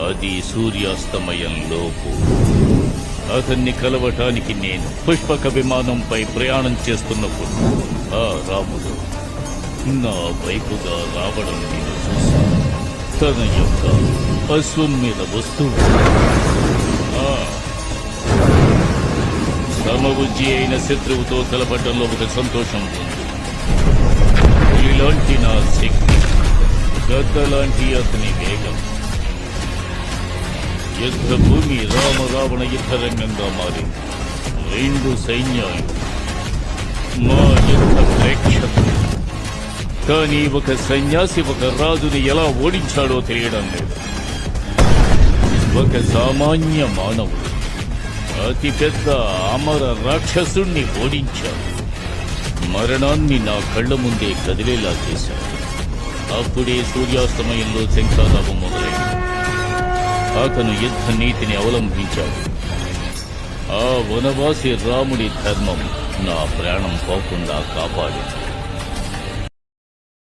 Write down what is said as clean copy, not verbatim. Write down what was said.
అది సూర్యాస్తమయంలోపు. అతన్ని కలవటానికి నేను పుష్పక విమానంపై ప్రయాణం చేస్తున్నప్పుడు ఆ రాముడు నా వైపుగా రావడం నేను చూశాను. తన యొక్క అశ్వం మీద వస్తూ సమబుద్ధి అయిన శత్రువుతో తలపడ్డంలో ఒక సంతోషం ఉంది. పులిలాంటి నా శక్తి, గద్దలాంటి అతని వేగం. యుద్ధ భూమి రావణ యుద్ధ రంగంగా మారింది. రెండు సైన్యాలు మా యుద్ధ ప్రేక్షకులు. కానీ ఒక సన్యాసి ఒక రాజుని ఎలా ఓడించాడో తెలియడం లేదు. ఒక సామాన్య మానవుడు అతి పెద్ద అమర రాక్షసుణ్ణి ఓడించాడు. మరణాన్ని నా కళ్ల ముందే కదిలేలా చేశాడు. అప్పుడే సూర్యాస్తమయంలో శంఖారావం మొదలైంది. అతను యుద్ధ నీతిని అవలంబించాడు. ఆ వనవాసి రాముడి ధర్మం నా ప్రాణం పోకుండా కాపాడింది.